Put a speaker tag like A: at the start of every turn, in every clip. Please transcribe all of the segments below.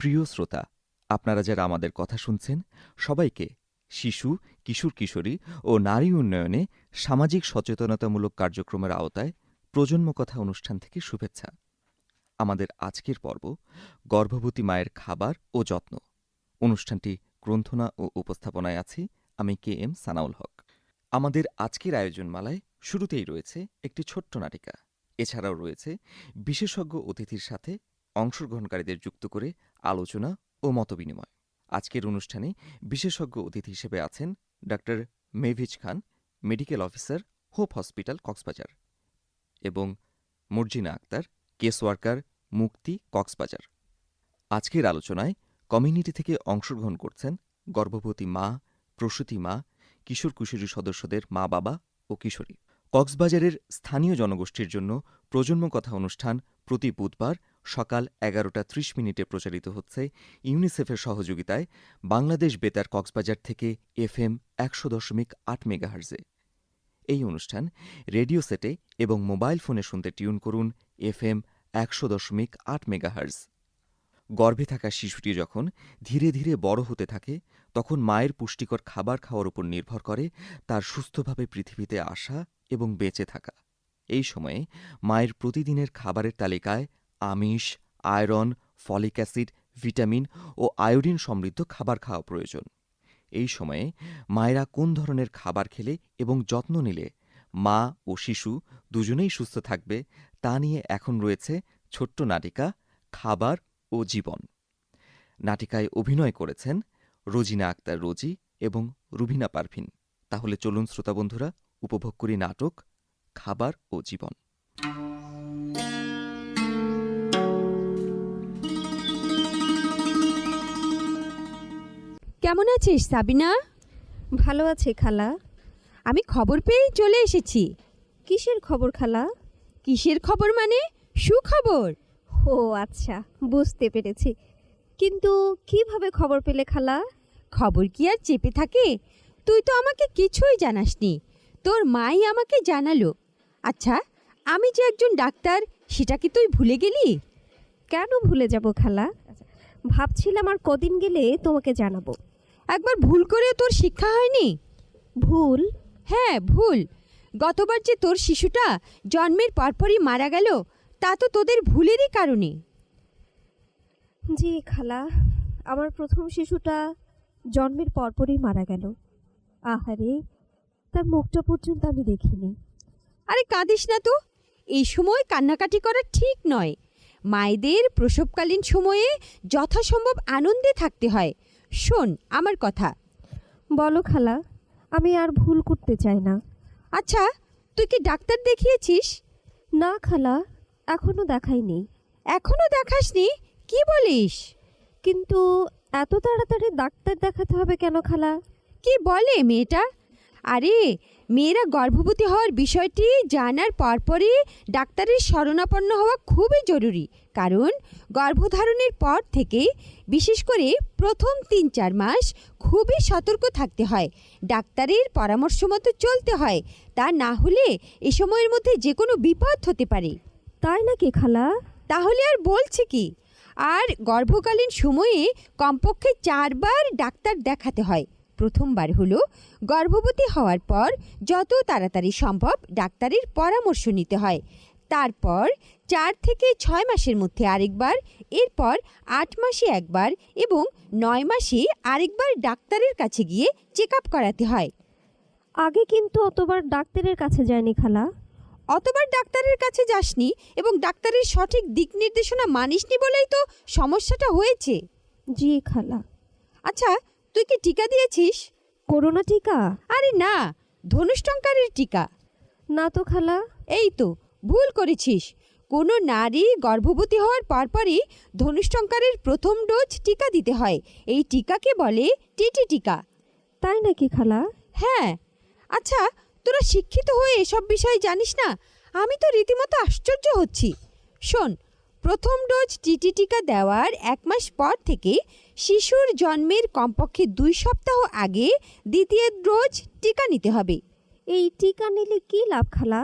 A: প্রিয় শ্রোতা, আপনারা যারা আমাদের কথা শুনছেন সবাইকে শিশু, কিশোর কিশোরী ও নারী উন্নয়নে সামাজিক সচেতনতামূলক কার্যক্রমের আওতায় প্রজন্ম কথা অনুষ্ঠান থেকে শুভেচ্ছা। আমাদের আজকের পর্ব গর্ভবতী মায়ের খাবার ও যত্ন। অনুষ্ঠানটি গ্রন্থনা ও উপস্থাপনায় আছি আমি KM সানাউল হক। আমাদের আজকের আয়োজনমালায় শুরুতেই রয়েছে একটি ছোট্ট নাটিকা। এছাড়াও রয়েছে বিশেষজ্ঞ অতিথির সাথে অংশগ্রহণকারীদের যুক্ত করে আলোচনা ও মতবিনিময়। আজকের অনুষ্ঠানে বিশেষজ্ঞ অতিথি হিসেবে আছেন ডাক্তার মেভিজ Khan, medical officer, Hope Hospital, Cox's Bazar, এবং মর্জিনা আক্তার, কেস ওয়ার্কার, মুক্তি, কক্সবাজার। আজকের আলোচনায় কমিউনিটি থেকে অংশগ্রহণ করছেন গর্ভবতী মা, প্রসূতি মা, কিশোর কিশোরী সদস্যদের মা বাবা ও কিশোরী। কক্সবাজারের স্থানীয় জনগোষ্ঠীর জন্য প্রজন্ম কথা অনুষ্ঠান প্রতি বুধবার সকাল 11:30 প্রচারিত হচ্ছে ইউনিসেফের সহযোগিতায় বাংলাদেশ বেতার কক্সবাজার থেকে FM 100.8 মেগাহার্জে। এই অনুষ্ঠান রেডিও সেটে এবং মোবাইল ফোনে শুনতে টিউন করুন FM 100.8 মেগাহার্জ। গর্ভে থাকা শিশুটি যখন ধীরে ধীরে বড় হতে থাকে তখন মায়ের পুষ্টিকর খাবার খাওয়ার উপর নির্ভর করে তার সুস্থভাবে পৃথিবীতে আসা এবং বেঁচে থাকা। এই সময়ে মায়ের প্রতিদিনের খাবারের তালিকায় আমিষ, আয়রন, ফলিক অ্যাসিড, ভিটামিন ও আয়োডিন সমৃদ্ধ খাবার খাওয়া প্রয়োজন। এই সময়ে মায়েরা কোন ধরনের খাবার খেলে এবং যত্ন নিলে মা ও শিশু দুজনেই সুস্থ থাকবে তা নিয়ে এখন রয়েছে ছোট্ট নাটিকা খাবার ও জীবন। নাটিকায় অভিনয় করেছেন রোজিনা আক্তার রোজি এবং রুবিনা পারভিন। তাহলে চলুন শ্রোতা বন্ধুরা উপভোগ করি নাটক খাবার ও জীবন।
B: কেমন আছিস সাবিনা?
C: ভালো আছে খালা।
B: আমি খবর পেয়েই চলে এসেছি।
C: কিসের খবর খালা?
B: কিসের খবর মানে? সুখবর।
C: ও আচ্ছা, বুঝতে পেরেছি। কিন্তু কিভাবে খবর পেলে খালা?
B: খবর কি আর চেপে থাকে? তুই তো আমাকে কিছুই জানাসনি, তোর মাই আমাকে জানালো। আচ্ছা, আমি যে একজন ডাক্তার সেটা কি তুই ভুলে গেলি?
C: কেন ভুলে যাব খালা? ভাবছিলাম আর কদিন গেলে তোমাকে জানাবো।
B: একবার ভুল করে তোর শিক্ষা হয়নি?
C: ভুল?
B: হ্যাঁ, ভুল। গতবার যে তোর শিশুটা জন্মের পরপরই মারা গেল তা তো তোদের ভুলেরই কারণে।
C: জি খালা, আমার প্রথম শিশুটা জন্মের পরপরই মারা গেল। আহারে, তার মুখটা পর্যন্ত আমি দেখিনি।
B: আরে কাঁদিস না তো, এই সময় কান্নাকাটি করা ঠিক নয়। মায়েদের প্রসবকালীন সময়ে যথাসম্ভব আনন্দে থাকতে হয়। শোন আমার কথা।
C: বলো খালা, আমি আর ভুল করতে চাই না।
B: আচ্ছা, তুই কি ডাক্তার দেখিয়েছিস?
C: না খালা, এখনো দেখাইনি।
B: এখনো দেখাসনি? কি বলিস?
C: কিন্তু এত তাড়াতাড়ি ডাক্তার দেখাতে হবে কেন খালা?
B: কি বলে মেয়েটা? আরে, মেয়েরা গর্ভবতী হওয়ার বিষয়টি জানার পরপরই ডাক্তারের শরণাপন্ন হওয়া খুবই জরুরি। কারণ গর্ভধারণের পর থেকে বিশেষ করে প্রথম 3-4 মাস খুবই সতর্ক থাকতে হয়, ডাক্তারের পরামর্শ মতো চলতে হয়। তা না হলে এ সময়ের মধ্যে যে কোনো বিপদ হতে পারে।
C: তাই নাকি খালা?
B: তাহলে আর বলছি কি? আর গর্ভকালীন সময়ে কমপক্ষে 4 বার ডাক্তার দেখাতে হয়। প্রথমবার হলো গর্ভবতী হওয়ার পর যত তাড়াতাড়ি সম্ভব ডাক্তারের পরামর্শ নিতে হয়। তারপর 4 থেকে 6 মাসের মধ্যে আরেকবার, এরপর 8 মাসে একবার এবং 9 মাসে আরেকবার ডাক্তারের কাছে গিয়ে চেক আপ করাতে হয়।
C: আগে কিন্তু অতবার ডাক্তারের কাছে যায়নি খালা।
B: অতবার ডাক্তারের কাছে যাসনি এবং ডাক্তারের সঠিক দিক নির্দেশনা মানিসনি বলেই তো সমস্যাটা হয়েছে।
C: জি খালা।
B: আচ্ছা, তুই কি টিকা দিয়েছিস?
C: করোনা টিকা?
B: আরে না, ধনুষ্টঙ্কারের টিকা।
C: না তো খালা।
B: এই তো ভুল করেছিস। কোনো নারী গর্ভবতী হওয়ার পরপরই ধনুষ্টঙ্কারের প্রথম ডোজ টিকা দিতে হয়। এই টিকাকে বলে টিটি টিকা।
C: তাই নাকি খালা?
B: হ্যাঁ। আচ্ছা, তোরা শিক্ষিত হয়ে এসব বিষয় জানিস না? আমি তো রীতিমতো আশ্চর্য হচ্ছি। শোন, প্রথম ডোজ টিটি টিকা দেওয়ার 1 মাস পর থেকে শিশুর জন্মের কমপক্ষে 2 সপ্তাহ আগে দ্বিতীয় ডোজ টিকা নিতে হবে।
C: এই টিকা নিলে কি লাভ খালা?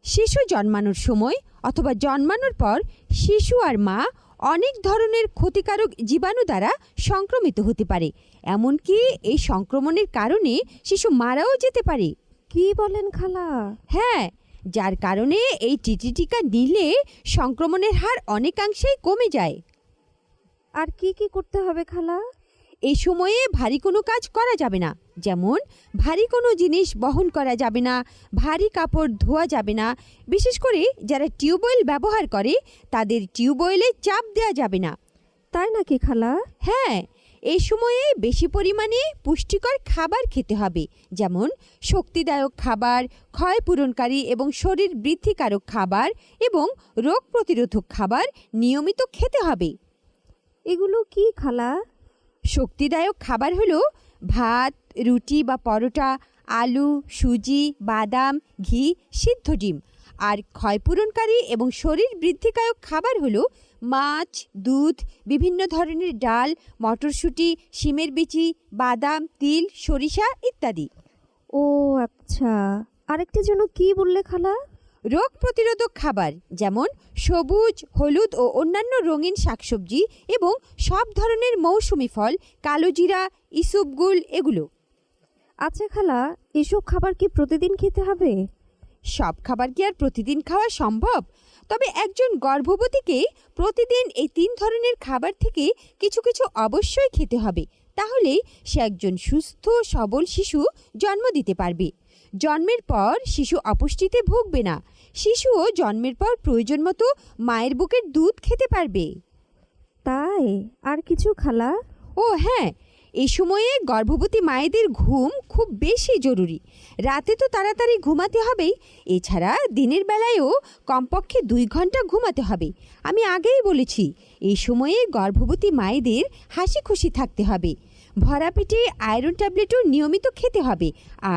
B: শিশু জন্মানোর সময় অথবা জন্মানোর পর শিশু আর মা অনেক ধরনের ক্ষতিকারক জীবাণু দ্বারা সংক্রমিত হতে পারে। এমনকি এই সংক্রমণের কারণে শিশু মারাও যেতে পারে।
C: কি বলেন খালা?
B: হ্যাঁ, যার কারণে এই টিটি টিকা নিলে সংক্রমণের হার অনেকাংশেই কমে যায়।
C: আর কি কি করতে হবে খালা?
B: এই সময়ে ভারী কোনো কাজ করা যাবে না, যেমন ভারী কোনো জিনিস বহন করা যাবে না, ভারী কাপড় ধোয়া যাবে না। বিশেষ করে যারা টিউবওয়েল ব্যবহার করে তাদের টিউবওয়েলে চাপ দেওয়া যাবে না।
C: তাই নাকি খালা?
B: হ্যাঁ, এই সময়ে বেশি পরিমাণে পুষ্টিকর খাবার খেতে হবে, যেমন শক্তিদায়ক খাবার, ক্ষয় পূরণকারী এবং শরীর বৃদ্ধিকারক খাবার এবং রোগ প্রতিরোধক খাবার নিয়মিত খেতে হবে।
C: এগুলো কি খালা?
B: শক্তিদায়ক খাবার হলো ভাত, রুটি বা পরোটা, আলু, সুজি, বাদাম, ঘি, সিদ্ধ ডিম। আর ক্ষয়পূরণকারী এবং শরীর বৃদ্ধিকারক খাবার হলো মাছ, দুধ, বিভিন্ন ধরনের ডাল, মটরশুঁটি, শিমের বিচি, বাদাম, তিল, সরিষা ইত্যাদি।
C: ও আচ্ছা, আরেকটি জন্য কি বললে খালা?
B: রোগ প্রতিরোধক খাবার, যেমন সবুজ, হলুদ ও অন্যান্য রঙিন শাকসবজি এবং সব ধরনের মৌসুমি ফল, কালোজিরা, ইসবগুল এগুলো।
C: আচ্ছা খালা, এসব খাবার কি প্রতিদিন খেতে হবে?
B: সব খাবার কি আর প্রতিদিন খাওয়া সম্ভব? তবে একজন গর্ভবতীকে প্রতিদিন এই 3 ধরনের খাবার থেকে কিছু কিছু অবশ্যই খেতে হবে। তাহলেই সে একজন সুস্থ সবল শিশু জন্ম দিতে পারবে। জন্মের পর শিশু অপুষ্টিতে ভুগবে না। শিশুও জন্মের পর প্রয়োজন মতো মায়ের বুকের দুধ খেতে পারবে।
C: তাই? আর কিছু খালা?
B: ও হ্যাঁ, এই সময়ে গর্ভবতী মায়েদের ঘুম খুব বেশি জরুরি। রাতে তো তাড়াতাড়ি ঘুমাতে হবেই, এছাড়া দিনের বেলায়ও কমপক্ষে 2 ঘন্টা ঘুমাতে হবে। আমি আগেই বলেছি, এই সময়ে গর্ভবতী মায়েদের হাসি খুশি থাকতে হবে। ভরা পেটে আয়রন ট্যাবলেটও নিয়মিত খেতে হবে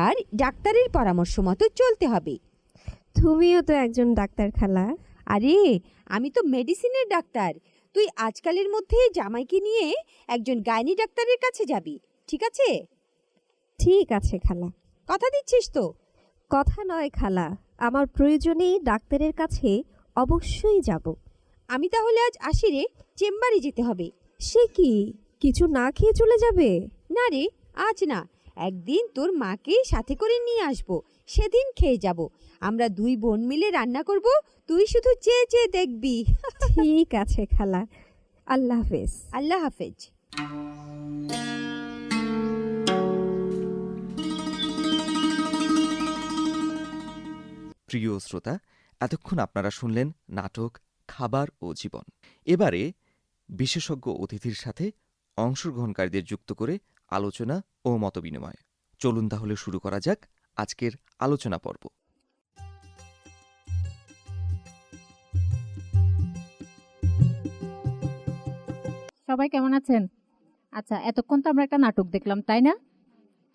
B: আর ডাক্তারের পরামর্শ মতো চলতে হবে।
C: তুমিও তো একজন ডাক্তার খালা।
B: আরে, আমি তো মেডিসিনের ডাক্তার। তুই আজকালের মধ্যে জামাইকে নিয়ে একজন গাইনি ডাক্তারের কাছে যাবি, ঠিক আছে?
C: ঠিক আছে খালা।
B: কথা দিচ্ছিস তো?
C: কথা নয় খালা, আমার প্রয়োজনে ডাক্তারের কাছে অবশ্যই যাব।
B: আমি তাহলে আজ আসি রে, চেম্বারে যেতে হবে।
C: সে কি, কিছু না খেয়ে চলে যাবে?
B: না রে, আজ না, একদিন তোর মাকে সাথে করে নিয়ে আসবো, সেদিন খেয়ে যাব। আমরা 2 বোন মিলে রান্না করব, তুই শুধু চেয়ে চেয়ে দেখবি।
C: ঠিক আছে খালা, আল্লাহ হাফেজ।
B: আল্লাহ হাফেজ।
A: প্রিয় শ্রোতা, এতক্ষণ আপনারা শুনলেন নাটক খাবার ও জীবন। এবারে বিশেষজ্ঞ অতিথির সাথে অংশগ্রহণকারীদের যুক্ত করে আলোচনা ও মতবিনিময়। চলুন তাহলে শুরু করা যাক আজকের আলোচনা পর্ব।
D: সবাই কেমন আছেন? আচ্ছা, এতক্ষণ তো আমরা একটা নাটক দেখলাম, তাই না?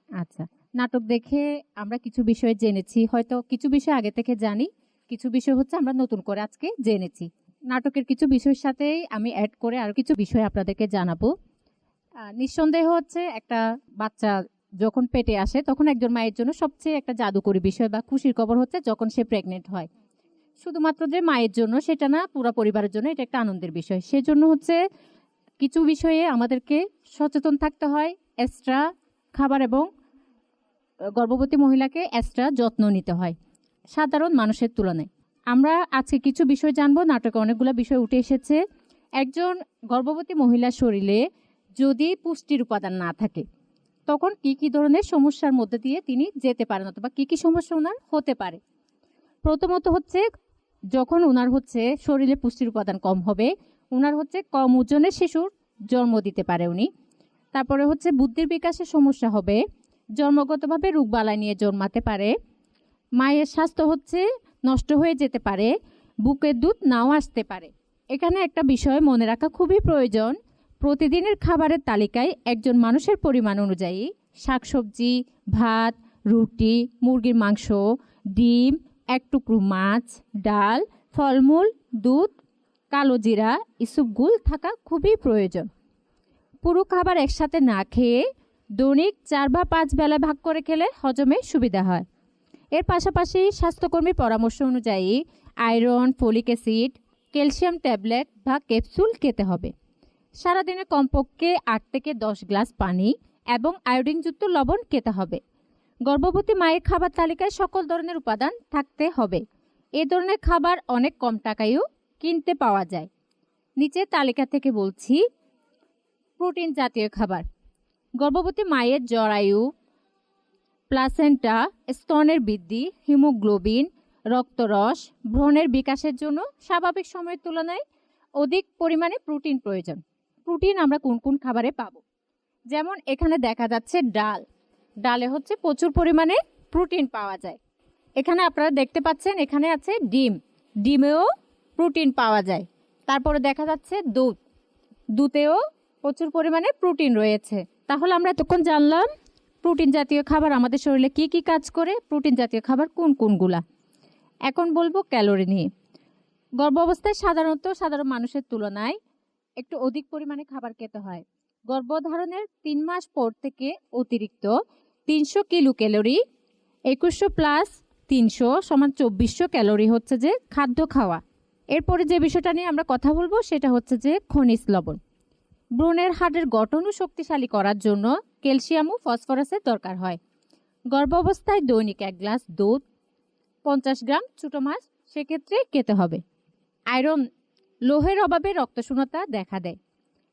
D: আচ্ছা, নাটক দেখে আমরা কিছু বিষয় জেনেছি, হয়তো কিছু বিষয় আগে থেকে জানি, কিছু বিষয় হচ্ছে আমরা নতুন করে আজকে জেনেছি। নাটকের কিছু বিষয়ের সাথে আমি অ্যাড করে আরো কিছু বিষয় আপনাদেরকে জানাবো। নিঃসন্দেহ হচ্ছে একটা বাচ্চা যখন পেটে আসে তখন একজন মায়ের জন্য সবচেয়ে একটা জাদুকরী বিষয় বা খুশির খবর হচ্ছে যখন সে প্রেগনেন্ট হয়। শুধুমাত্র যে মায়ের জন্য সেটা না, পুরো পরিবারের জন্য এটা একটা আনন্দের বিষয়। সেজন্য হচ্ছে কিছু বিষয়ে আমাদেরকে সচেতন থাকতে হয়। এক্সট্রা খাবার এবং গর্ভবতী মহিলাকে এক্সট্রা যত্ন নিতে হয় সাধারণ মানুষের তুলনায়। আমরা আজকে কিছু বিষয় জানবো। নাটকে অনেকগুলো বিষয় উঠে এসেছে। একজন গর্ভবতী মহিলার শরীরে যদি পুষ্টির উপাদান না থাকে তখন কি কি ধরনের সমস্যার মধ্যে দিয়ে তিনি যেতে পারেন অথবা কি কি সমস্যা ওনার হতে পারে। প্রথমত হচ্ছে যখন ওনার হচ্ছে শরীরে পুষ্টির উপাদান কম হবে, ওনার হচ্ছে কম ওজনের শিশুর জন্ম দিতে পারে উনি। তারপরে হচ্ছে বুদ্ধির বিকাশের সমস্যা হবে, জন্মগতভাবে রোগবালাই নিয়ে জন্মাতে পারে, মায়ের স্বাস্থ্য হচ্ছে নষ্ট হয়ে যেতে পারে, বুকের দুধ নাও আসতে পারে। এখানে একটা বিষয় মনে রাখা খুবই প্রয়োজন, প্রতিদিনের খাবারের তালিকায় একজন মানুষের পরিমাণ অনুযায়ী শাকসবজি, ভাত, রুটি, মুরগির মাংস, ডিম, 1 টুকরো মাছ, ডাল, ফলমূল, দুধ, কালো জিরা, ইসবগুল থাকা খুবই প্রয়োজন। পুরো খাবার একসাথে না খেয়ে দৈনিক 4 বা 5 বেলা ভাগ করে খেলে হজমে সুবিধা হয়। এর পাশাপাশি স্বাস্থ্যকর্মীর পরামর্শ অনুযায়ী iron, folic acid, calcium tablet বা ক্যাপসুল খেতে হবে। সারাদিনে কমপক্ষে 8 থেকে 10 গ্লাস পানি এবং আয়োডিনযুক্ত লবণ খেতে হবে। গর্ভবতী মায়ের খাবার তালিকায় সকল ধরনের উপাদান থাকতে হবে। এই ধরনের খাবার অনেক কম টাকায়ও কিনতে পাওয়া যায়। নিচে তালিকা থেকে বলছি। প্রোটিন জাতীয় খাবার। গর্ভবতী মায়ের জরায়ু, প্লাসেন্টা, স্তনের বৃদ্ধি, হিমোগ্লোবিন, রক্তরস, ভ্রূণের বিকাশের জন্য স্বাভাবিক সময়ের তুলনায় অধিক পরিমাণে প্রোটিন প্রয়োজন। প্রোটিন আমরা কোন কোন খাবারে পাবো? যেমন এখানে দেখা যাচ্ছে ডাল। ডালে হচ্ছে প্রচুর পরিমাণে প্রোটিন পাওয়া যায়। এখানে আপনারা দেখতে পাচ্ছেন এখানে আছে ডিম। ডিমেও প্রোটিন পাওয়া যায়। তারপরে দেখা যাচ্ছে দুধ। দুধেও প্রচুর পরিমাণে প্রোটিন রয়েছে। তাহলে আমরা এতক্ষণ জানলাম প্রোটিন জাতীয় খাবার আমাদের শরীরে কি কি কাজ করে, প্রোটিন জাতীয় খাবার কোন কোনগুলা। এখন বলবো ক্যালোরি নিয়ে। গর্ভাবস্থায় সাধারণ মানুষের তুলনায় একটু অধিক পরিমাণে খাবার খেতে হয়। গর্ভধারণের 3 মাস পর থেকে অতিরিক্ত 300 কিলো ক্যালোরি, 2100 প্লাস 300 সমান 2400 ক্যালোরি হচ্ছে যে খাদ্য খাওয়া। এরপরে যে বিষয়টা নিয়ে আমরা কথা বলবো সেটা হচ্ছে যে খনিজ লবণ। ভ্রূণের হাড়ের গঠন ও শক্তিশালী করার জন্য ক্যালসিয়াম ও ফসফরাসের দরকার হয়। গর্ভাবস্থায় দৈনিক 1 গ্লাস দুধ, 50 গ্রাম ছোট মাছ সেক্ষেত্রে খেতে হবে। আয়রন, লোহের অভাবে রক্তশূন্যতা দেখা দেয়।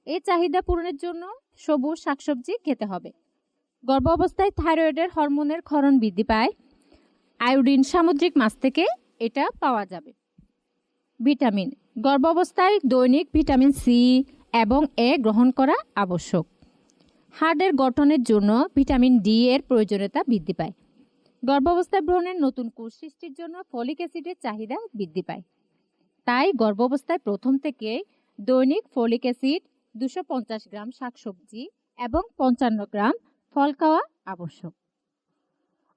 D: এই চাহিদা পূরণের জন্য সবুজ শাকসবজি খেতে হবে। গর্ভাবস্থায় থাইরয়েডের হরমোনের ক্ষরণ বৃদ্ধি পায়। আয়োডিন সামুদ্রিক মাছ থেকে এটা পাওয়া যাবে। ভিটামিন। গর্ভাবস্থায় দৈনিক ভিটামিন সি এবং এ গ্রহণ করা আবশ্যক। হাড়ের গঠনের জন্য ভিটামিন ডি এর প্রয়োজনীয়তা বৃদ্ধি পায়। গর্ভাবস্থায় ভ্রূণের নতুন কোষ সৃষ্টির জন্য ফলিক অ্যাসিডের চাহিদা বৃদ্ধি পায়। তাই গর্ভাবস্থায় প্রথম থেকে দৈনিক ফলিক অ্যাসিড, 250 গ্রাম শাকসবজি এবং 55 গ্রাম ফল খাওয়া আবশ্যক।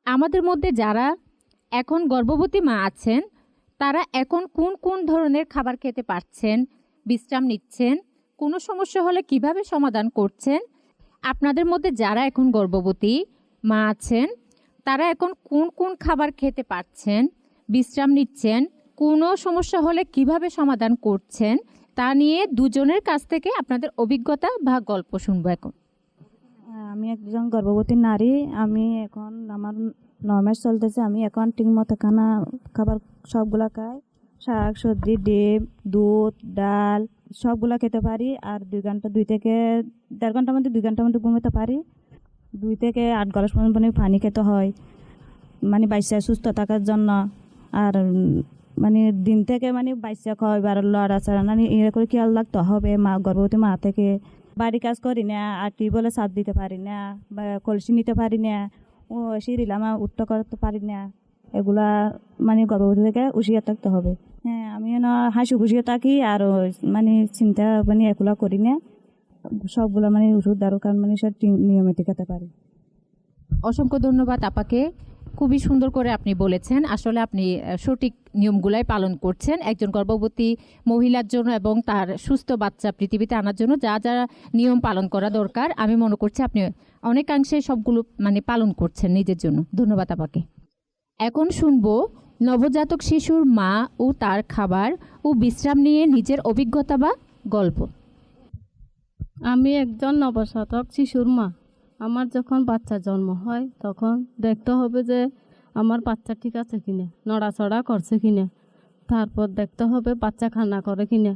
D: আমাদের মধ্যে যারা এখন গর্ভবতী মা আছেন তারা এখন কোন কোন ধরনের খাবার খেতে পারছেন, বিশ্রাম নিচ্ছেন, কোনো সমস্যা হলে কিভাবে সমাধান করছেন? আপনাদের মধ্যে যারা এখন গর্ভবতী মা আছেন তারা এখন কোন কোন খাবার খেতে পারছেন, বিশ্রাম নিচ্ছেন, কোনো সমস্যা হলে কিভাবে সমাধান করছেন তা নিয়ে দুজনের কাছ থেকে আপনাদের অভিজ্ঞতা বা গল্প শুনবো এখন।
E: আমি একজন গর্ভবতী নারী। আমি এখন আমার 9 মাস চলতেছে। আমি এখন ঠিক মতো খাবার সবগুলা খাই। শাক সবজি, ডিম, দুধ, ডাল সবগুলা খেতে পারি। আর 2 থেকে 1.5 ঘন্টার মধ্যে 2 ঘন্টার মধ্যে ঘুমাতে পারি। 2 থেকে 8 গ্লাস পর্যন্ত পানি খেতে হয়, মানে বাচ্চা সুস্থ থাকার জন্য। আর মানে দিন থেকে মানে বাচ্চা খাওয়াই বা লড়াচড়া মানে এর করে খেয়াল রাখতে হবে মা, গর্ভবতী মা থেকে। বাড়ি কাজ করি না, আর টিউবওয়েলে চাপ দিতে পারি না, বা কলসি নিতে পারি না, ও সিঁড়িলামা উঠতে করতে পারি না। এগুলা মানে গর্ভবতী থেকে হুঁশিয়ার থাকতে হবে। হ্যাঁ, আমি হাসি খুশিও থাকি আর মানে চিন্তা মানে এগুলা করি না। সবগুলা মানে ওষুধ দরকার মানে সব নিয়মিত খেতে পারি।
D: অসংখ্য ধন্যবাদ আপাকে। খুবই সুন্দর করে আপনি বলেছেন। আসলে আপনি সঠিক নিয়মগুলাই পালন করছেন একজন গর্ভবতী মহিলার জন্য এবং তার সুস্থ বাচ্চা পৃথিবীতে আনার জন্য যা যা নিয়ম পালন করা দরকার আমি মনে করছি আপনি অনেকাংশে সবগুলো মানে পালন করছেন নিজের জন্য। ধন্যবাদ আপাকে। এখন শুনবো নবজাতক শিশুর মা ও তার খাবার ও বিশ্রাম নিয়ে নিজের অভিজ্ঞতা বা গল্প।
F: আমি একজন নবজাতক শিশুর মা। আমার যখন বাচ্চা জন্ম হয় তখন দেখতে হবে যে আমার বাচ্চা ঠিক আছে কিনা, নড়াচড়া করছে কিনা। তারপর দেখতে হবে বাচ্চা খানা করে কিনা।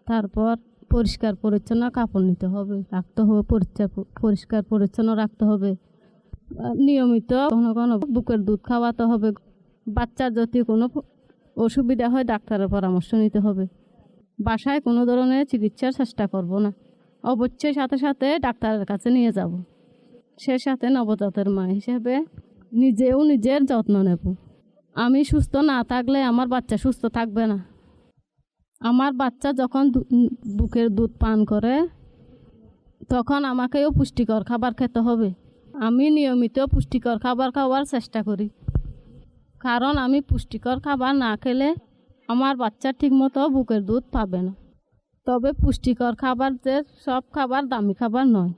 F: তারপর পরিষ্কার পরিচ্ছন্ন কাপড় নিতে হবে, রাখতে হবে, পরিষ্কার পরিচ্ছন্ন রাখতে হবে। নিয়মিত কোনো কোনো বুকের দুধ খাওয়াতে হবে। বাচ্চার যদি কোনো অসুবিধা হয় ডাক্তারের পরামর্শ নিতে হবে। বাসায় কোনো ধরনের চিকিৎসার চেষ্টা করব না, অবশ্যই সাথে সাথে ডাক্তারের কাছে নিয়ে যাব। সে সাথে নবজাতের মা হিসেবে নিজেও নিজের যত্ন নেব। আমি সুস্থ না থাকলে আমার বাচ্চা সুস্থ থাকবে না। আমার বাচ্চা যখন বুকের দুধ পান করে তখন আমাকেও পুষ্টিকর খাবার খেতে হবে। আমি নিয়মিত পুষ্টিকর খাবার খাওয়ার চেষ্টা করি, কারণ আমি পুষ্টিকর খাবার না খেলে আমার বাচ্চা ঠিকমতো বুকের দুধ পাবে না। তবে পুষ্টিকর খাবার যে সব খাবার দামি খাবার নয়।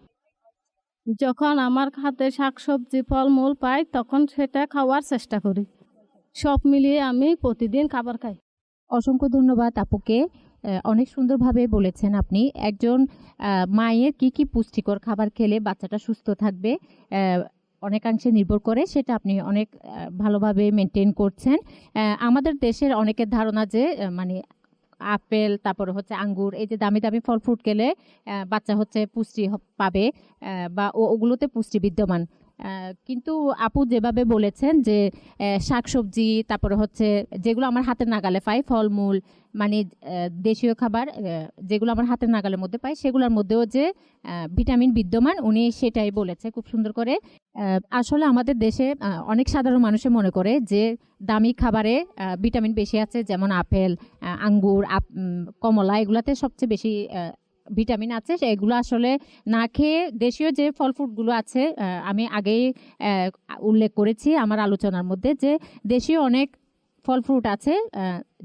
F: যখন আমার হাতে শাকসবজি ফলমূল পাই তখন সেটা খাওয়ার চেষ্টা করি। সব মিলিয়ে আমি প্রতিদিন খাবার খাই।
D: অসংখ্য ধন্যবাদ আপুকে। অনেক সুন্দরভাবে বলেছেন আপনি। একজন মায়ের কি কি পুষ্টিকর খাবার খেলে বাচ্চাটা সুস্থ থাকবে অনেকাংশে নির্ভর করে, সেটা আপনি অনেক ভালোভাবে মেনটেন করছেন। আমাদের দেশের অনেকের ধারণা যে মানে আপেল, তারপরে হচ্ছে আঙ্গুর, এই যে দামি দামি ফল ফ্রুট খেলে বাচ্চা হচ্ছে পুষ্টি পাবে, বা ওগুলোতে পুষ্টি বিদ্যমান। কিন্তু আপু যেভাবে বলেছেন যে শাকসবজি, তারপরে হচ্ছে যেগুলো আমার হাতের নাগালে পাই, ফলমূল, মানে দেশীয় খাবার যেগুলো আমার হাতের নাগালের মধ্যে পাই, সেগুলোর মধ্যেও যে ভিটামিন বিদ্যমান, উনি সেটাই বলেছে খুব সুন্দর করে। আসলে আমাদের দেশে অনেক সাধারণ মানুষে মনে করে যে দামি খাবারে ভিটামিন বেশি আছে, যেমন আপেল, আঙ্গুর, কমলা, এগুলাতে সবচেয়ে বেশি ভিটামিন আছে। এগুলো আসলে না খেয়ে দেশীয় যে ফল ফ্রুটগুলো আছে, আমি আগেই উল্লেখ করেছি আমার আলোচনার মধ্যে যে দেশীয় অনেক ফল ফ্রুট আছে,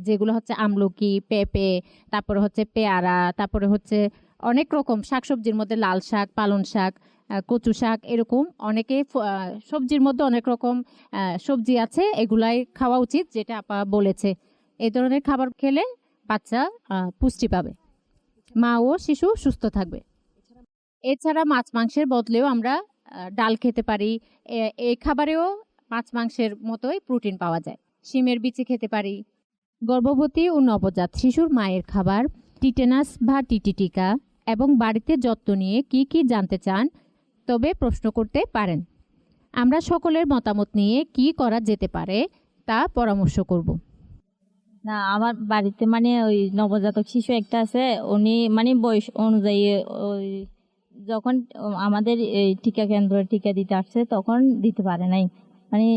D: যেগুলো হচ্ছে আমলকি, পেঁপে, তারপরে হচ্ছে পেয়ারা, তারপরে হচ্ছে অনেক রকম শাকসবজির মধ্যে লাল শাক, পালং শাক, কচু শাক, এরকম অনেকে সবজির মধ্যে অনেক রকম সবজি আছে, এগুলাই খাওয়া উচিত, যেটা আপা বলেছে। এই ধরনের খাবার খেলে বাচ্চা পুষ্টি পাবে, মা ও শিশু সুস্থ থাকবে। এছাড়া মাছ মাংসের বদলেও আমরা ডাল খেতে পারি। এই খাবারেও মাছ মাংসের মতোই প্রোটিন পাওয়া যায়। শিমের বিচি খেতে পারি। গর্ভবতী ও নবজাত শিশুর মায়ের খাবার, টিটেনাস বা টিটি টিকা এবং বাড়িতে যত্ন নিয়ে কি কি জানতে চান তবে প্রশ্ন করতে পারেন। আমরা সকলের মতামত নিয়ে কি করা যেতে পারে তা পরামর্শ করব।
E: না, আমার বাড়িতে মানে ওই নবজাতক শিশু একটা আছে, উনি মানে বয়স অনুযায়ী ওই যখন আমাদের এই টিকা কেন্দ্রে টিকা দিতে আসছে তখন দিতে পারে নাই, মানে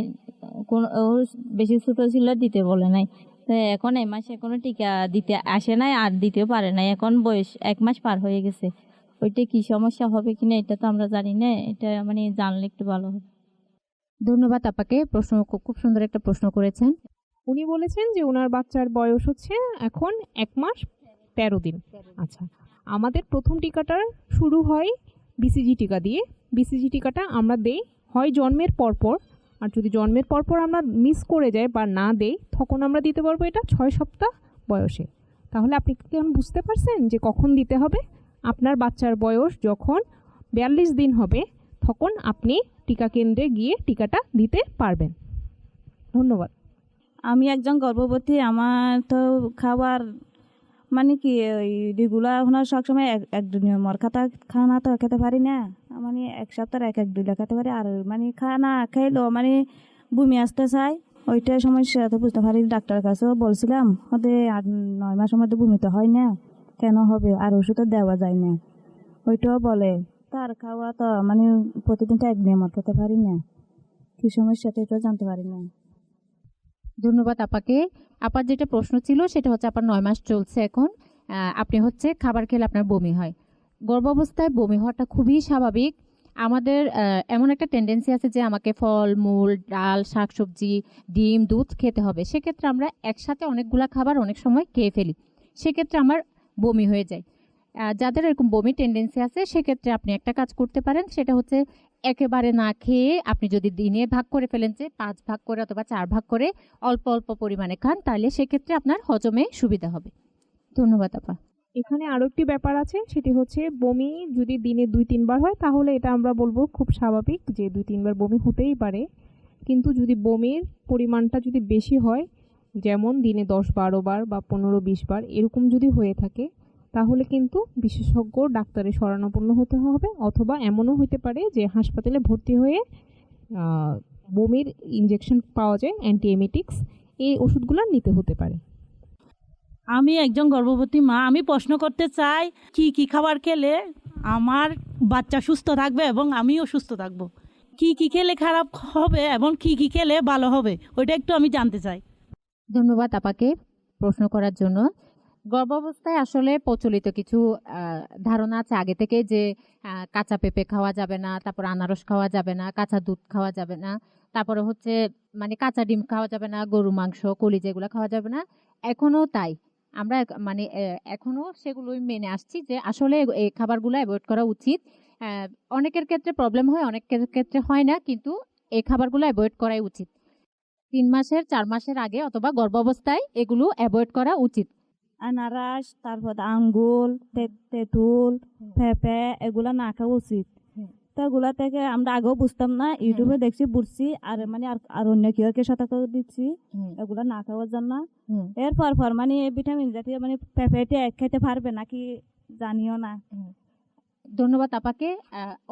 E: কোন ওর বেশি ছোট ছিল, দিতে বলে নাই। তো এখন এই মাসে এখনো টিকা দিতে আসে নাই আর দিতেও পারে নাই, এখন বয়স 1 মাস পার হয়ে গেছে। ওইটা কি সমস্যা হবে কিনা এটা তো আমরা জানি না, এটা মানে জানলে একটু ভালো হবে।
D: ধন্যবাদ আপাকে, প্রশ্ন খুব সুন্দর একটা প্রশ্ন করেছেন।
G: উনি বলেছেন যে ওনার বাচ্চার বয়স হচ্ছে এখন 1 মাস 13 দিন। আচ্ছা, আমাদের প্রথম টিকাটা শুরু হয় বিসিজি টিকা দিয়ে। বিসিজি টিকাটা আমরা দেই হয় জন্মের পরপর, আর যদি জন্মের পরপর আমরা মিস করে যাই বা না দেই তখন আমরা দিতে পারবো এটা 6 সপ্তাহ বয়সে। তাহলে আপনি কি এখন বুঝতে পারছেন যে কখন দিতে হবে? আপনার বাচ্চার বয়স যখন 42 দিন হবে তখন আপনি টিকা কেন্দ্রে গিয়ে টিকাটা দিতে পারবেন। ধন্যবাদ।
E: আমি একজন গর্ভবতী, আমার তো খাবার মানে কি ওই রেগুলার এখন আর সবসময় এক নিয়মর খানা তো খেতে পারি না, মানে এক সপ্তাহ এক দুইটা খেতে পারি, আর মানে খানা খাইলেও মানে বমি আসতে চাই, ওইটা সমস্যা তো বুঝতে পারি। ডাক্তারের কাছেও বলছিলাম, হতে 8-9 মাসের মধ্যে বমি তো হয় না, কেন হবে, আর ওষুধও দেওয়া যায় না, ওইটাও বলে। তার খাওয়া তো মানে প্রতিদিন তো এক নিয়মর খেতে পারি না, কি সমস্যা তো এটাও জানতে পারি না।
D: ধন্যবাদ আপাকে। আপার যেটা প্রশ্ন ছিল সেটা হচ্ছে আপনার 9 মাস চলছে এখন, আপনি হচ্ছে খাবার খেলে আপনার বমি হয়। গর্ভাবস্থায় বমি হওয়াটা খুবই স্বাভাবিক। আমাদের এমন একটা টেন্ডেন্সি আছে যে আমাকে ফল মূল, ডাল, শাকসবজি, ডিম, দুধ খেতে হবে। সেক্ষেত্রে আমরা একসাথে অনেকগুলা খাবার অনেক সময় খেয়ে ফেলি, সেক্ষেত্রে আমার বমি হয়ে যায়। যাদের এরকম বমি টেন্ডেন্সি আছে সেক্ষেত্রে আপনি একটা কাজ করতে পারেন, সেটা হচ্ছে একেবারে না খেয়ে আপনি যদি দিনে ভাগ করে ফেলেন, যে 5 ভাগ করে অথবা 4 ভাগ করে অল্প অল্প পরিমাণে খান, তাহলে সেক্ষেত্রে আপনার হজমে সুবিধা হবে। ধন্যবাদ আপা।
G: এখানে আরো একটি ব্যাপার আছে, সেটি হচ্ছে বমি যদি দিনে 2-3 বার হয় তাহলে এটা আমরা বলবো খুব স্বাভাবিক, যে 2-3 বার বমি হতেই পারে। কিন্তু যদি বমির পরিমাণটা যদি বেশি হয়, যেমন দিনে 10-12 বার বা 15-20 বার এরকম যদি হয়ে থাকে, তাহলে কিন্তু বিশেষজ্ঞ ডাক্তারের শরণাপন্ন হতে হবে, অথবা এমনও হতে পারে যে হাসপাতালে ভর্তি হয়ে বমির ইনজেকশন পাওয়া যায়, অ্যান্টিএমিটিক্স, এই ওষুধগুলো নিতে হতে পারে।
H: আমি একজন গর্ভবতী মা, আমি প্রশ্ন করতে চাই কি কি খাবার খেলে আমার বাচ্চা সুস্থ থাকবে এবং আমিও সুস্থ থাকব, কি কি খেলে খারাপ হবে এবং কি কি খেলে ভালো হবে, ওইটা একটু আমি জানতে চাই।
D: ধন্যবাদ আপাকে প্রশ্ন করার জন্য। গর্ভাবস্থায় আসলে প্রচলিত কিছু ধারণা আছে আগে থেকে, যে কাঁচা পেঁপে খাওয়া যাবে না, তারপর আনারস খাওয়া যাবে না, কাঁচা দুধ খাওয়া যাবে না, তারপরে হচ্ছে মানে কাঁচা ডিম খাওয়া যাবে না, গরু মাংস, কলিজা এগুলো খাওয়া যাবে না। এখনো তাই, আমরা মানে এখনো সেগুলোই মেনে আসছি যে আসলে এই খাবারগুলো অ্যাভয়েড করা উচিত। অনেকের ক্ষেত্রে প্রবলেম হয়, অনেকের ক্ষেত্রে হয় না, কিন্তু এই খাবারগুলো অ্যাভয়েড করাই উচিত। 3 মাসের 4 মাসের আগে অথবা গর্ভাবস্থায় এগুলো অ্যাভয়েড করা উচিত।
E: আনারস, তারপর আঙ্গুর, তেঁতুল, পেঁপে এগুলা না খাওয়া উচিত। তো এগুলা থেকে আমরা আগেও বুঝতাম না, ইউটিউবে দেখছি বুঝছি, আর মানে আর অন্য কেউ সতর্ক দিচ্ছি এগুলা না খাওয়ার জন্য। এরপর মানে ভিটামিন জাতীয় মানে পেঁপেতে খেতে পারবে নাকি জানিও না।
D: ধন্যবাদ আপাকে।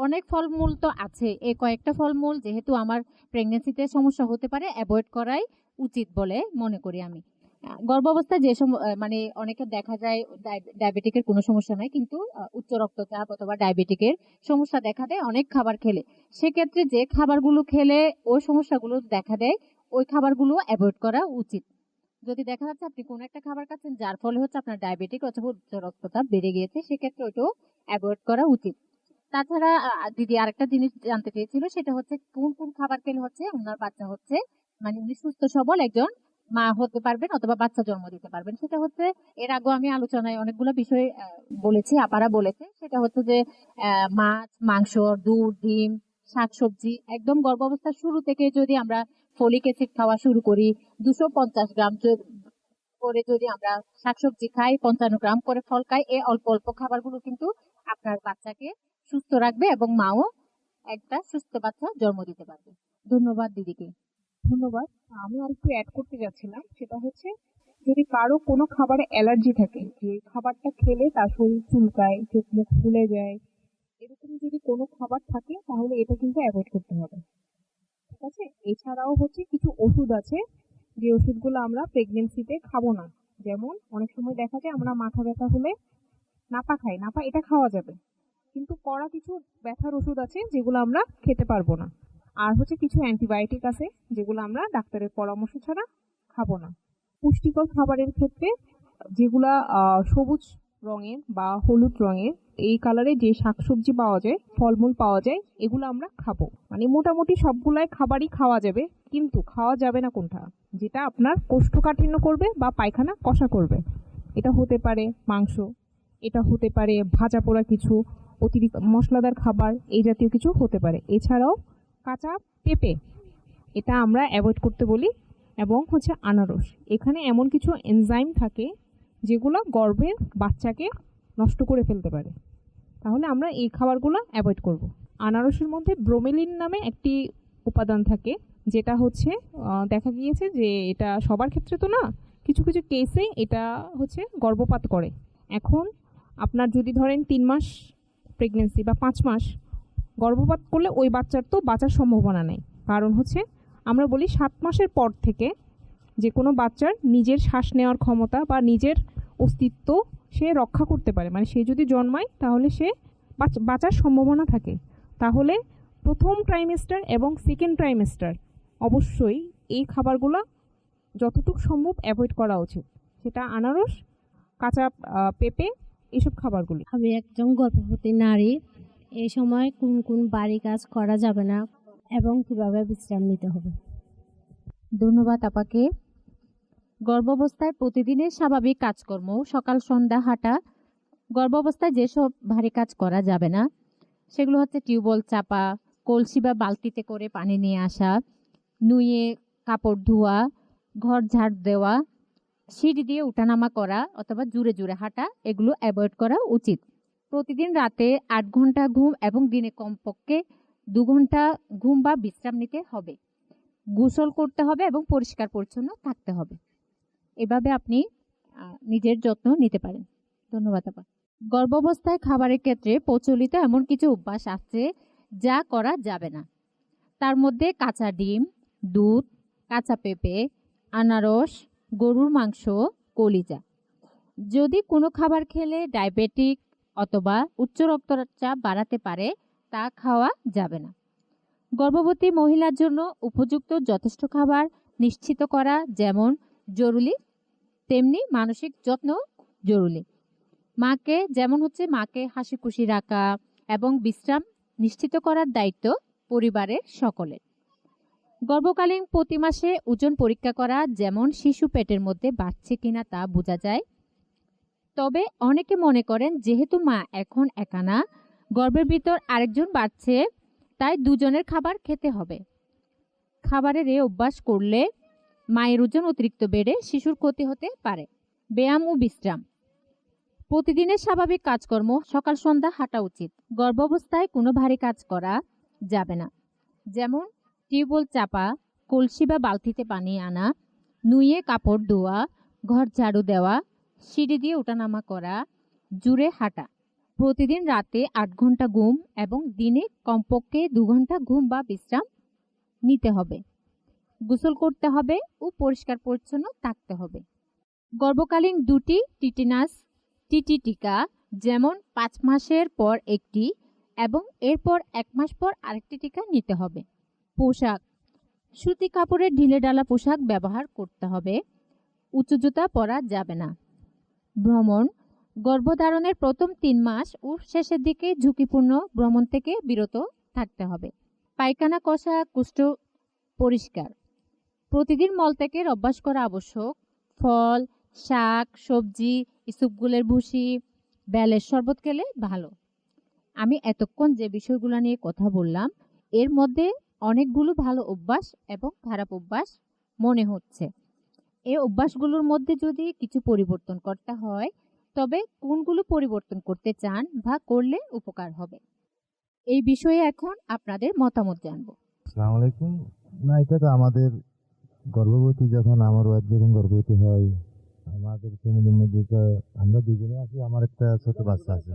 D: অনেক ফলমূল তো আছে, এই কয়েকটা ফলমূল যেহেতু আমার প্রেগন্যান্সিতে সমস্যা হতে পারে অ্যাভয়েড করাই উচিত বলে মনে করি আমি। গর্ভাবস্থায় যে মানে অনেকে দেখা যায় ডায়াবেটিকের কোনো সমস্যা নাই, কিন্তু উচ্চ রক্তচাপ অথবা ডায়াবেটিকের সমস্যা দেখা দেয় অনেক খাবার খেলে। সেক্ষেত্রে যে খাবারগুলো খেলে ওই সমস্যাগুলো দেখা দেয় ওই খাবারগুলো অ্যাভয়েড করা উচিত। যদি দেখা যাচ্ছে আপনি কোনো একটা খাবার খাচ্ছেন যার ফলে হচ্ছে আপনার ডায়াবেটিক অথবা উচ্চ রক্তচাপ বেড়ে গিয়েছে, সেক্ষেত্রে ওইটাও অ্যাভয়েড করা উচিত। তাছাড়া দিদি আরেকটা জিনিস জানতে চেয়েছিল, সেটা হচ্ছে কোন কোন খাবার খেলে হচ্ছে ওনার বাচ্চা হচ্ছে মানে উনি সুস্থ সবল একজন মা হতে পারবেন অথবা বাচ্চা জন্ম দিতে পারবেন। সেটা হচ্ছে এর আগে আমি আলোচনায় অনেকগুলো বিষয় বলেছি, আপারা বলেছে, সেটা হচ্ছে যে মাছ, মাংস, দুধ, ডিম, শাকসবজি একদম গর্ভাবস্থার শুরু থেকে যদি আমরা ফলিক অ্যাসিড খাওয়া শুরু করি, 250 গ্রাম করে যদি আমরা শাকসবজি খাই, 55 গ্রাম করে ফল খাই, এই অল্প অল্প খাবারগুলো কিন্তু আপনার বাচ্চাকে সুস্থ রাখবে এবং মাও একটা সুস্থ বাচ্চা জন্ম দিতে পারবে। ধন্যবাদ দিদিকে।
G: ধন্যবাদ। আমি আর একটু অ্যাড করতে যাচ্ছিলাম, সেটা হচ্ছে যদি কারো কোনো খাবারে অ্যালার্জি থাকে, যে খাবারটা খেলে তার শরীর চুলকায়, চোখ মুখ ফুলে যায়, এরকম যদি কোনো খাবার থাকে তাহলে এটা কিন্তু অ্যাভয়েড করতে হবে, ঠিক আছে? এছাড়াও হচ্ছে কিছু ওষুধ আছে যে ওষুধগুলো আমরা প্রেগনেন্সিতে খাবো না। যেমন অনেক সময় দেখা যায় আমরা মাথা ব্যথা হলে নাপা খাই, নাপা এটা খাওয়া যাবে, কিন্তু কড়া কিছু ব্যথার ওষুধ আছে যেগুলো আমরা খেতে পারবো না। আর হচ্ছে কিছু অ্যান্টিবায়োটিক আছে যেগুলো আমরা ডাক্তারের পরামর্শ ছাড়া খাবো না। পুষ্টিকর খাবারের ক্ষেত্রে যেগুলা সবুজ রঙের বা হলুদ রঙের এই কালারে যে শাকসবজি পাওয়া যায়, ফলমূল পাওয়া যায়, এগুলো আমরা খাবো। মানে মোটামুটি সবগুলাই খাবারই খাওয়া যাবে, কিন্তু খাওয়া যাবে না কোনটা, যেটা আপনার কোষ্ঠকাঠিন্য করবে বা পায়খানা কষা করবে। এটা হতে পারে মাংস, এটা হতে পারে ভাজা পোড়া কিছু, অতিরিক্ত মশলাদার খাবার, এই জাতীয় কিছু হতে পারে। এছাড়াও কাঁচা পেঁপে এটা আমরা অ্যাভয়েড করতে বলি, এবং হচ্ছে আনারস, এখানে এমন কিছু এনজাইম থাকে যেগুলো গর্ভের বাচ্চাকে নষ্ট করে ফেলতে পারে, তাহলে আমরা এই খাবারগুলো অ্যাভয়েড করব। আনারসের মধ্যে ব্রোমেলিন নামে একটি উপাদান থাকে, যেটা হচ্ছে দেখা গিয়েছে যে এটা সবার ক্ষেত্রে তো না, কিছু কিছু কেসে এটা হচ্ছে গর্ভপাত করে। এখন আপনার যদি ধরেন 3 মাস প্রেগনেন্সি বা 5 মাস গর্ভপাত করলে ওই বাচ্চার তো বাঁচার সম্ভাবনা নেই, কারণ হচ্ছে আমরা বলি 7 মাসের পর থেকে যে কোনো বাচ্চার নিজের শ্বাস নেওয়ার ক্ষমতা বা নিজের অস্তিত্ব সে রক্ষা করতে পারে, মানে সে যদি জন্মায় তাহলে সে বাঁচার সম্ভাবনা থাকে। তাহলে প্রথম ট্রাইমেস্টার এবং সেকেন্ড ট্রাইমেস্টার অবশ্যই এই খাবারগুলো যতটুকু সম্ভব অ্যাভয়েড করা উচিত, সেটা আনারস, কাঁচা পেঁপে, এইসব খাবারগুলি।
I: আমি একজন গর্ভবতী নারী, এই সময় কোন কোন বাড়ি কাজ করা যাবে না এবং কিভাবে বিশ্রাম নিতে হবে?
D: ধন্যবাদ আপাকে। গর্ভাবস্থায় প্রতিদিনের স্বাভাবিক কাজকর্ম, সকাল সন্ধ্যা হাঁটা, গর্ভাবস্থায় যেসব ভারী কাজ করা যাবে না সেগুলো হচ্ছে টিউবওয়েল চাপা, কলসি বা বালতিতে করে পানি নিয়ে আসা, নুয়ে কাপড় ধোয়া, ঘর ঝাড় দেওয়া, সিঁড়ি দিয়ে উঠানামা করা অথবা জুড়ে জুড়ে হাঁটা, এগুলো অ্যাভয়েড করা উচিত। প্রতিদিন রাতে 8 ঘন্টা ঘুম এবং দিনে কমপক্ষে 2 ঘন্টা ঘুম বা বিশ্রাম নিতে হবে। গোসল করতে হবে এবং পরিষ্কার পরিচ্ছন্ন থাকতে হবে। এভাবে আপনি নিজের যত্ন নিতে পারেন। ধন্যবাদ আপা। গর্ভাবস্থায় খাবারের ক্ষেত্রে প্রচলিত এমন কিছু অভ্যাস আছে যা করা যাবে না। তার মধ্যে কাঁচা ডিম, দুধ, কাঁচা পেঁপে, আনারস, গরুর মাংস, কলিজা। যদি কোনো খাবার খেলে ডায়াবেটিক অথবা উচ্চ রক্তচাপ বাড়াতে পারে তা খাওয়া যাবে না। গর্ভবতী মহিলার জন্য উপযুক্ত যথেষ্ট খাবার নিশ্চিত করা যেমন জরুরি, তেমনি মানসিক যত্ন জরুরি। মাকে হাসি খুশি রাখা এবং বিশ্রাম নিশ্চিত করার দায়িত্ব পরিবারের সকলের। গর্ভকালীন প্রতি মাসে ওজন পরীক্ষা করা যেমন শিশু পেটের মধ্যে বাড়ছে কিনা তা বোঝা যায়। তবে অনেকে মনে করেন যেহেতু মা এখন একা না, গর্ভের ভিতর আরেকজন বাড়ছে, তাই দুজনের খাবার খেতে হবে। খাবারের এই অভ্যাস করলে মায়ের ওজন অতিরিক্ত বেড়ে শিশুর ক্ষতি হতে পারে। ব্যায়াম ও বিশ্রাম। প্রতিদিনের স্বাভাবিক কাজকর্ম সকাল সন্ধ্যা হাঁটা উচিত। গর্ভাবস্থায় কোনো ভারী কাজ করা যাবে না, যেমন টিউবওয়েল চাপা, কলসি বা বালতিতে পানি আনা, নুয়ে কাপড় ধোয়া, ঘর ঝাড়ু দেওয়া, সিঁড়ি দিয়ে ওঠানামা করা, জুড়ে হাঁটা। প্রতিদিন রাতে 8 ঘন্টা ঘুম এবং দিনে কমপক্ষে 2 ঘন্টা ঘুম বা বিশ্রাম নিতে হবে। গোসল করতে হবে ও পরিষ্কার পরিচ্ছন্ন থাকতে হবে। গর্ভকালীন 2টি টিটেনাস টিটি টিকা, যেমন 5 মাসের পর একটি এবং এরপর 1 মাস পর আরেকটি টিকা নিতে হবে। পোশাক। সুতি কাপড়ের ঢিলেঢালা পোশাক ব্যবহার করতে হবে। উঁচু জুতা পরা যাবে না। ভ্রমণ। গর্ভধারণের প্রথম 3 মাস ও শেষের দিকে ঝুঁকিপূর্ণ ভ্রমণ থেকে বিরত থাকতে হবে। পায়খানা কষা কুষ্ঠ পরিষ্কার। প্রতিদিন মলত্যাগের অভ্যাস করা আবশ্যক। ফল, শাক, সবজি, ইসবগুলের ভুসি, বেলের শরবত খেলে ভালো। আমি এতক্ষণ যে বিষয়গুলো নিয়ে কথা বললাম, এর মধ্যে অনেকগুলো ভালো অভ্যাস এবং খারাপ অভ্যাস মনে হচ্ছে। এই অভ্যাসগুলোর মধ্যে যদি কিছু পরিবর্তন করতে হয়, তবে কোনগুলো পরিবর্তন করতে চান বা করলে উপকার হবে, এই বিষয়ে এখন আপনাদের মতামত জানবো।
J: আসসালামু আলাইকুম। না, এটা তো আমাদের গর্ভবতী, যখন আমার ওয়াইফ যখন গর্ভবতী হয়, আমাদের ফ্যামিলির মধ্যে তো আমরা দুজনে আছি, আমার একটা ছোট বাচ্চা আছে।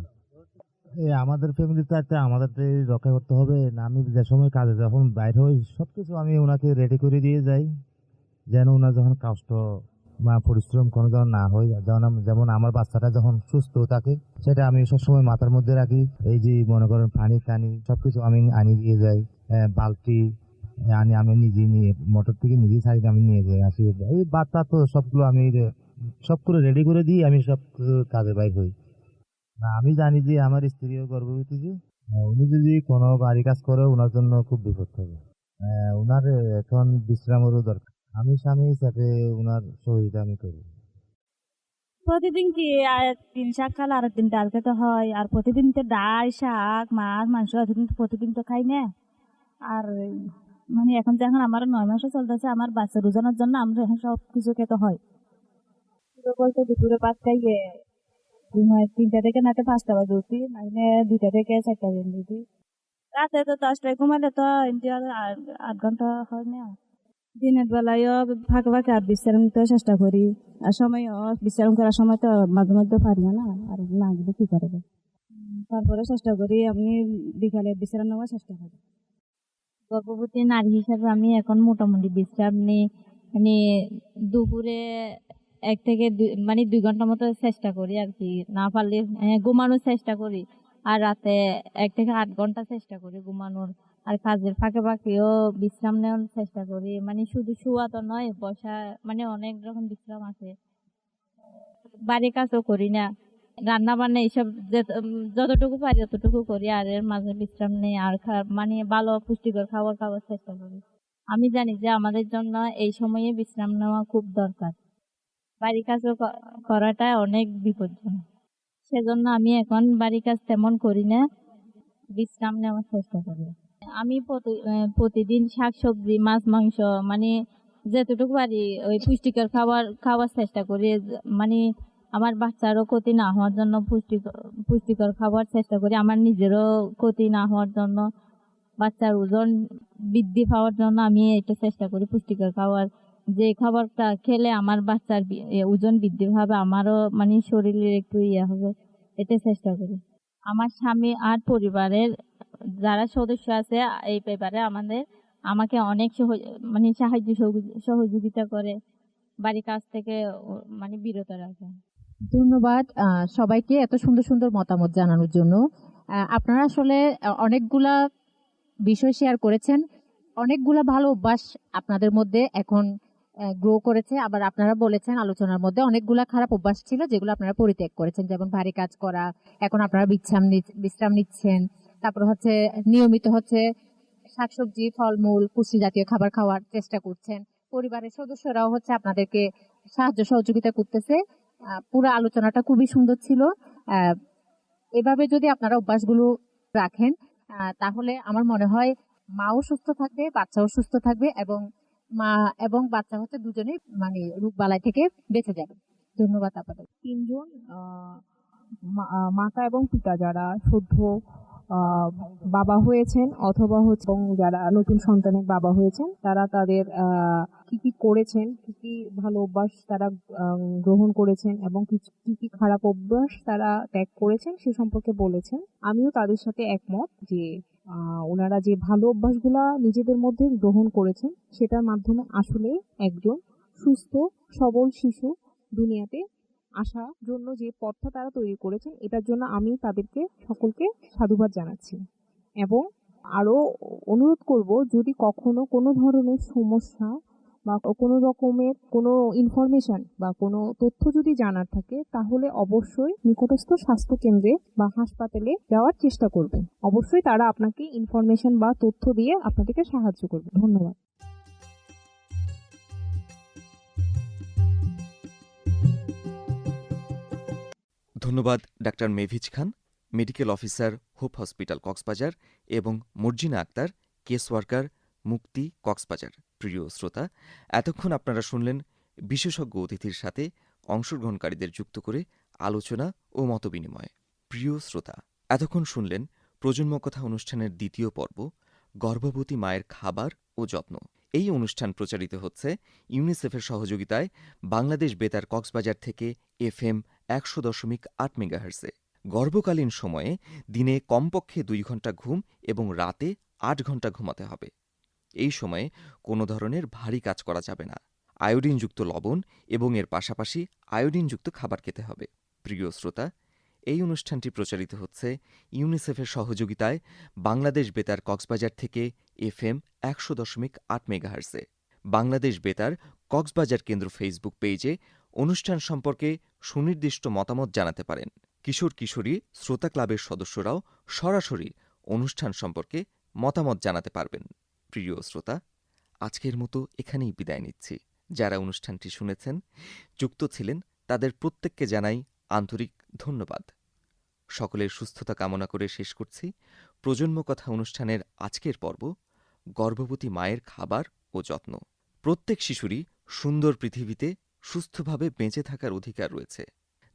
J: এই আমাদের ফ্যামিলিতে একটা আমাদেরকে রক্ষা করতে হবে না। আমি যে সময় কাজে যখন বাইরে হই, সবকিছু আমি ওনাকে রেডি করে দিয়ে যাই, যেন ওনার যখন কষ্ট বা পরিশ্রম কোনো যেন না হয়। যেমন আমার বাচ্চাটা যখন সুস্থ থাকে, সেটা আমি সবসময় মাথার মধ্যে রাখি। এই যে মনে করেন পানি টানি সবকিছু আমি আনি দিয়ে যাই, বালতি আমি নিজে নিয়ে মোটর থেকে নিজে সাইড আমি নিয়ে যাই আসি। এই বাচ্চা তো সবগুলো আমি সব করে রেডি করে দিই, আমি সব কাজে বাইর হই। না, আমি জানি যে আমার স্ত্রীও গর্ভবতী, যে উনি যদি কোনো বাড়ি কাজ করে ওনার জন্য খুব বিপদ হবে। ওনার এখন বিশ্রামেরও দরকার। আমি স্বামী হিসাবে ওনার সহযোগিতা আমি করি।
E: প্রতিদিন কি 3 শাক খালে আর 3 ডাল খেতে হয়, আর প্রতিদিন তো ডাল শাক মাছ মাংস প্রতিদিন তো খাই না। আর মানে এখন যখন আমার 9 মাসে চলতেছে, আমার বাচ্চা রোজানোর জন্য আমরা এখন সব কিছু খেতে হয়। বলতে দুপুরে ভাত খাইয়ে 3টা থেকে নাতে 5টা বাজে উঠি, মানে 2টা থেকে 4টা পর্যন্ত উঠি। রাতে তো 10টায় ঘুমালে তো 8 ঘন্টা হয় না। দিনের বেলায়ও ফাঁকে ফাঁকে আর বিশ্রাম নিতে চেষ্টা করি, আর সময়ও বিশ্রাম করার সময় তো মাঝে মধ্যে পারি না, আর না গেলে কি করবো। তারপরে চেষ্টা করি আমি বিকালে বিশ্রাম নেওয়ার চেষ্টা করি।
K: গর্ভবতী নারী হিসাবে আমি এখন মোটামুটি বিশ্রাম নিই, মানে দুপুরে 1 থেকে 2 ঘন্টা মতো চেষ্টা করি আর কি। না পারলে ঘুমানোর চেষ্টা করি, আর রাতে 1 থেকে 8 ঘন্টা চেষ্টা করি ঘুমানোর। আর কাজের ফাঁকে ফাঁকেও বিশ্রাম নেওয়ার চেষ্টা করি, মানে শুধু শোয়া তো নয়, বসা, মানে অনেক রকম বিশ্রাম আছে। বাড়ির কাজও করি না, রান্না বান্না এইসব যতটুকু পারি ততটুকু করি, আর এর মাঝে বিশ্রাম নেই। আর মানে ভালো পুষ্টিকর খাবার খাওয়ার চেষ্টা করি। আমি জানি যে আমাদের জন্য এই সময়ে বিশ্রাম নেওয়া খুব দরকার। বাড়ির কাজও করাটা অনেক বিপজ্জনক, সেজন্য আমি এখন বাড়ির কাজ তেমন করি না, বিশ্রাম নেওয়ার চেষ্টা করি। আমি প্রতিদিন শাকসবজি মাছ মাংস, মানে যতটুকু পারি ওই পুষ্টিকর খাওয়ার চেষ্টা করি। মানে আমার বাচ্চারও ক্ষতি না হওয়ার জন্য পুষ্টিকর খাবার চেষ্টা করি, আমার নিজেরও ক্ষতি না হওয়ার জন্য, বাচ্চার ওজন বৃদ্ধি পাওয়ার জন্য আমি এটা চেষ্টা করি পুষ্টিকর খাবার। যে খাবারটা খেলে আমার বাচ্চার ওজন বৃদ্ধি হবে, আমারও মানে শরীরের একটু হবে, এটা চেষ্টা করি। আমার স্বামী আর পরিবারের যারা সদস্য আছে এই ব্যাপারে আমাকে অনেক মানে সাহায্য সহযোগিতা করে, বাড়ির কাজ থেকে মানে বিরত রাখে।
D: ধন্যবাদ সবাইকে এত সুন্দর সুন্দর মতামত জানানোর জন্য। আপনারা আসলে অনেকগুলা বিষয় শেয়ার করেছেন, অনেকগুলা ভালো অভ্যাস আপনাদের মধ্যে এখন গ্রো করেছে। আবার আপনারা বলেছেন আলোচনার মধ্যে অনেকগুলা খারাপ অভ্যাস ছিল যেগুলো আপনারা পরিত্যাগ করেছেন, যেমন ভারী কাজ করা, এখন আপনারা বিশ্রাম নিচ্ছেন। তারপর হচ্ছে নিয়মিত হচ্ছে শাকসবজি ফলমূল পুষ্টি জাতীয় খাবার খাওয়ার চেষ্টা করছেন। পরিবারের সদস্যরাও হচ্ছে আপনাদেরকে সাহায্য সহযোগিতা করতেছে। পুরো আলোচনাটা খুবই সুন্দর ছিল। এভাবে যদি আপনারা অভ্যাসগুলো রাখেন, তাহলে আমার মনে হয় মাও সুস্থ থাকবে, বাচ্চাও সুস্থ থাকবে এবং মা এবং বাচ্চা হচ্ছে দুজনেই মানে রোগবালাই থেকে বেঁচে যাবে। ধন্যবাদ আপনাদের।
G: তিনজন মাতা এবং পিতা যারা সদ্য বাবা হয়েছেন অথবা হচ্ছে এবং যারা নতুন সন্তানের বাবা হয়েছেন, তারা তাদের কি কি করেছেন, কি কি ভালো অভ্যাস তারা গ্রহণ করেছেন এবং কি কি খারাপ অভ্যাস তারা ত্যাগ করেছেন সে সম্পর্কে বলেছেন। আমিও তাদের সাথে একমত যে ওনারা যে ভালো অভ্যাসগুলা নিজেদের মধ্যে গ্রহণ করেছেন সেটার মাধ্যমে আসলে একজন সুস্থ সবল শিশু দুনিয়াতে আসার জন্য যে পথটা তারা তৈরি করেছেন, এটার জন্য আমি তাদেরকে সকলকে সাধুবাদ জানাচ্ছি। এবং আরো অনুরোধ করব, যদি কখনো কোনো ধরনের সমস্যা বা কোনো রকমের কোনো ইনফরমেশন বা কোনো তথ্য যদি জানার থাকে, তাহলে অবশ্যই নিকটস্থ স্বাস্থ্য কেন্দ্রে বা হাসপাতালে যাওয়ার চেষ্টা করবেন। অবশ্যই তারা আপনাকে ইনফরমেশন বা তথ্য দিয়ে আপনাদেরকে সাহায্য করবে। ধন্যবাদ।
A: ধন্যবাদ ডাক্তার মেভিজ Khan, medical officer, Hope Hospital Cox's Bazar, এবং মর্জিনা আক্তার, কেস ওয়ার্কার, মুক্তি, কক্সবাজার। প্রিয় শ্রোতা, এতক্ষণ আপনারা শুনলেন বিশেষজ্ঞ অতিথির সাথে অংশগ্রহণকারীদের যুক্ত করে আলোচনা ও মতবিনিময়। প্রিয় শ্রোতা, এতক্ষণ শুনলেন প্রজন্ম কথা অনুষ্ঠানের দ্বিতীয় পর্ব, গর্ভবতী মায়ের খাবার ও যত্ন। এই অনুষ্ঠান প্রচারিত হচ্ছে ইউনিসেফের সহযোগিতায় বাংলাদেশ বেতার কক্সবাজার থেকে FM 100.8 মেগাহার্জে। গর্ভকালীন সময়ে দিনে কমপক্ষে 2 ঘন্টা ঘুম এবং রাতে 8 ঘন্টা ঘুমাতে হবে। এই সময়ে কোনো ধরনের ভারী কাজ করা যাবে না। আয়োডিনযুক্ত লবণ এবং এর পাশাপাশি আয়োডিনযুক্ত খাবার খেতে হবে। প্রিয় শ্রোতা, এই অনুষ্ঠানটি প্রচারিত হচ্ছে ইউনিসেফের সহযোগিতায় বাংলাদেশ বেতার কক্সবাজার থেকে FM 100.8 মেগাহার্জে। বাংলাদেশ বেতার কক্সবাজার কেন্দ্র ফেসবুক পেজে অনুষ্ঠান সম্পর্কে সুনির্দিষ্ট মতামত জানাতে পারেন। কিশোর কিশোরী শ্রোতা ক্লাবের সদস্যরাও সরাসরি অনুষ্ঠান সম্পর্কে মতামত জানাতে পারবেন। প্রিয় শ্রোতা, আজকের মতো এখানেই বিদায় নিচ্ছি। যারা অনুষ্ঠানটি শুনেছেন, যুক্ত ছিলেন, তাদের প্রত্যেককে জানাই আন্তরিক ধন্যবাদ। সকলের সুস্থতা কামনা করে শেষ করছি প্রজন্ম কথা অনুষ্ঠানের আজকের পর্ব, গর্ভবতী মায়ের খাবার ও যত্ন। প্রত্যেক শিশুরই সুন্দর পৃথিবীতে সুস্থভাবে বেঁচে থাকার অধিকার রয়েছে,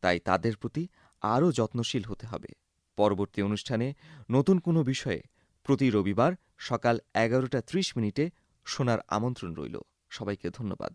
A: তাই তাদের প্রতি আরও যত্নশীল হতে হবে। পরবর্তী অনুষ্ঠানে নতুন কোনো বিষয়ে প্রতি রবিবার সকাল 11:30 শোনার আমন্ত্রণ রইল। সবাইকে ধন্যবাদ।